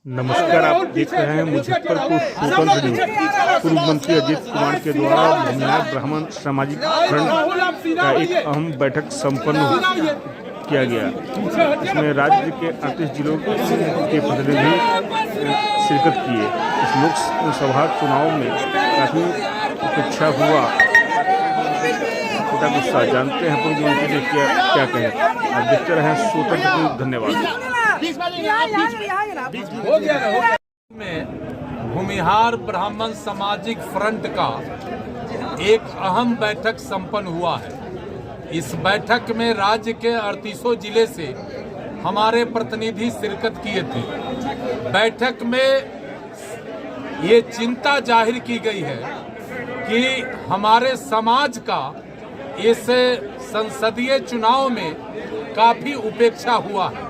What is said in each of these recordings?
नमस्कार, आप देख रहे हैं मुजफ्फरपुर स्वतंत्र न्यूज। पूर्व मंत्री अजीत कुमार के द्वारा भूमिहार ब्राह्मण सामाजिक फ्रंट का एक अहम बैठक संपन्न किया गया। इसमें राज्य के 38 जिलों के प्रतिनिधि शिरकत किए। इस लोकसभा चुनाव में काफी उपेक्षा हुआ। गुस्सा जानते हैं पूर्व मंत्री ने क्या कहें। आप देखते रहे स्वतंत्र न्यूज। धन्यवाद। में भूमिहार ब्राह्मण सामाजिक फ्रंट का एक अहम बैठक संपन्न हुआ है। इस बैठक में राज्य के 38 जिले से हमारे प्रतिनिधि शिरकत किए थे। बैठक में ये चिंता जाहिर की गई है कि हमारे समाज का इस संसदीय चुनाव में काफी उपेक्षा हुआ है।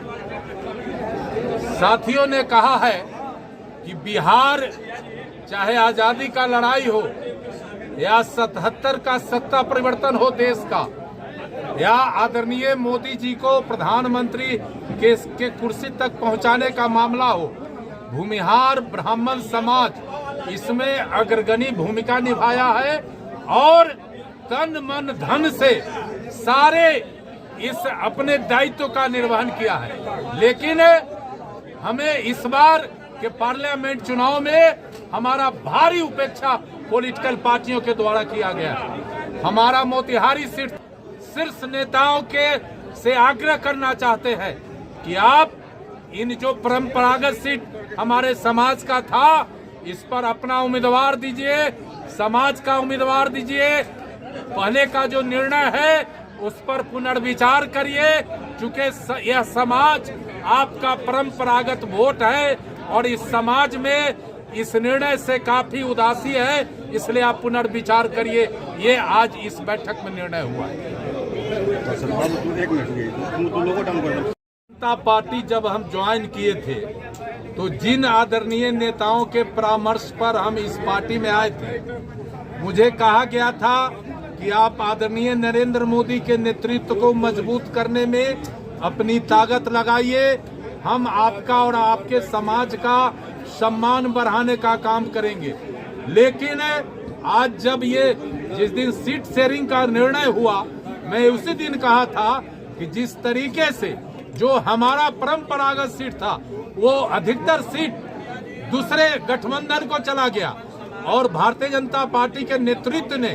साथियों ने कहा है कि बिहार चाहे आजादी का लड़ाई हो या 77 का सत्ता परिवर्तन हो देश का, या आदरणीय मोदी जी को प्रधानमंत्री के कुर्सी तक पहुंचाने का मामला हो, भूमिहार ब्राह्मण समाज इसमें अग्रगणी भूमिका निभाया है और तन मन धन से सारे इस अपने दायित्व का निर्वहन किया है। लेकिन हमें इस बार के पार्लियामेंट चुनाव में हमारा भारी उपेक्षा पॉलिटिकल पार्टियों के द्वारा किया गया है। हमारा मोतिहारी सीट शीर्ष नेताओं के से आग्रह करना चाहते हैं कि आप इन जो परंपरागत सीट हमारे समाज का था, इस पर अपना उम्मीदवार दीजिए, समाज का उम्मीदवार दीजिए। पहले का जो निर्णय है उस पर पुनर्विचार करिए, चूंकि यह समाज आपका परंपरागत वोट है और इस समाज में इस निर्णय से काफी उदासी है, इसलिए आप पुनर्विचार करिए। ये आज इस बैठक में निर्णय हुआ है। जनता पार्टी जब हम ज्वाइन किए थे तो जिन आदरणीय नेताओं के परामर्श पर हम इस पार्टी में आए थे, मुझे कहा गया था कि आप आदरणीय नरेंद्र मोदी के नेतृत्व को मजबूत करने में अपनी ताकत लगाइए, हम आपका और आपके समाज का सम्मान बढ़ाने का काम करेंगे। लेकिन आज जब ये जिस दिन सीट शेयरिंग का निर्णय हुआ, मैं उसी दिन कहा था कि जिस तरीके से जो हमारा परंपरागत सीट था वो अधिकतर सीट दूसरे गठबंधन को चला गया और भारतीय जनता पार्टी के नेतृत्व ने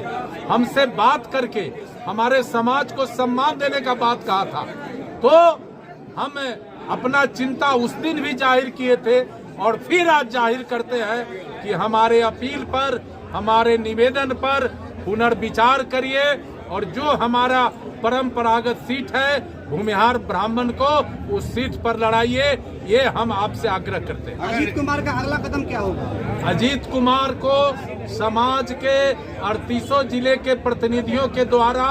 हमसे बात करके हमारे समाज को सम्मान देने का बात कहा था, तो हम अपना चिंता उस दिन भी जाहिर किए थे और फिर आज जाहिर करते हैं कि हमारे अपील पर, हमारे निवेदन पर पुनर्विचार करिए और जो हमारा परंपरागत सीट है भूमिहार ब्राह्मण को उस सीट पर लड़ाइए, ये हम आपसे आग्रह करते हैं। अजीत कुमार का अगला कदम क्या होगा? अजीत कुमार को समाज के 38 जिले के प्रतिनिधियों के द्वारा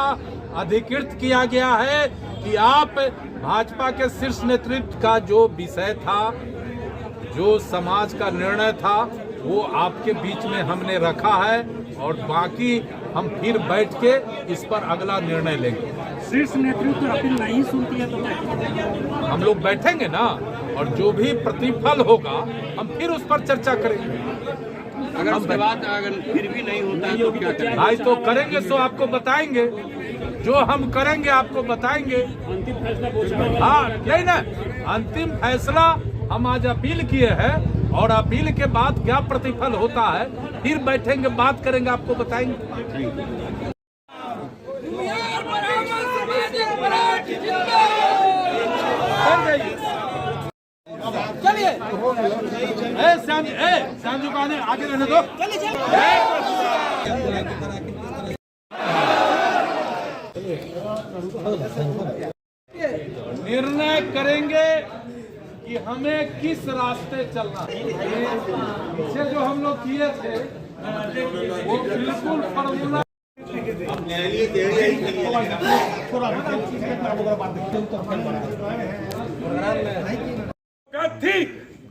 अधिकृत किया गया है कि आप भाजपा के शीर्ष नेतृत्व का जो विषय था, जो समाज का निर्णय था, वो आपके बीच में हमने रखा है और बाकी हम फिर बैठ के इस पर अगला निर्णय लेंगे। शीर्ष नेतृत्व अपील नहीं सुनती है तो हम लोग बैठेंगे ना और जो भी प्रतिफल होगा हम फिर उस पर चर्चा करेंगे। अगर उसके बाद अगर फिर भी नहीं होता है तो क्या करेंगे? भाई तो करेंगे तो आपको बताएंगे, जो हम करेंगे आपको बताएंगे। अंतिम फैसला हाँ, यही ना अंतिम फैसला हम आज अपील किए हैं और अपील के बाद क्या प्रतिफल होता है फिर बैठेंगे, बात करेंगे, आपको बताएंगे। चलिए श्याम जी को आगे रहने दो। निर्णय करेंगे कि हमें किस रास्ते चलना है। पीछे जो हम लोग किए थे वो बिल्कुल फॉर्मूला थी,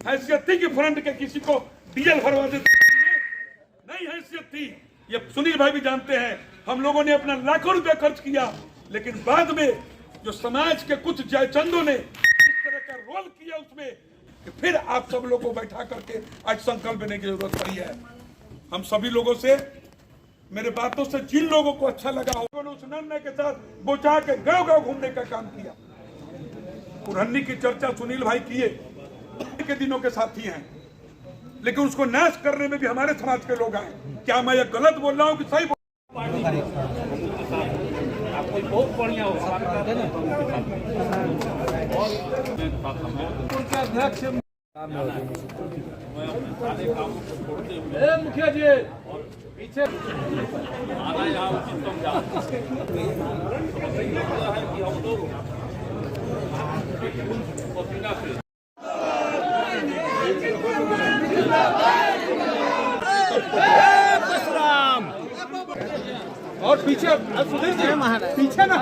हैसियत थी कि फ्रंट के किसी को डीजल भरवा देते, नहीं हैसियत थी। ये सुनील भाई भी जानते हैं, हम लोगों ने अपना लाखों रुपया खर्च किया, लेकिन बाद में जो समाज के कुछ जयचंदों ने जिस तरह का रोल किया उसमें कि फिर आप सब लोगों को बैठा करके आज संकल्प लेने की जरूरत पड़ी है। हम सभी लोगों से, मेरे बातों से जिन लोगों को अच्छा लगा हो, उस निर्णय के साथ बुझा के गांव गांव घूमने का काम किया। पुरहन्नी की चर्चा सुनील भाई किए, के दिनों के साथी हैं, लेकिन उसको नाश करने में भी हमारे समाज के लोग आए। क्या मैं ये गलत बोल रहा हूँ कि सही? बहुत बढ़िया हो अध्यक्ष मुखिया जी पीछे और पीछे सुधीर जी पीछे ना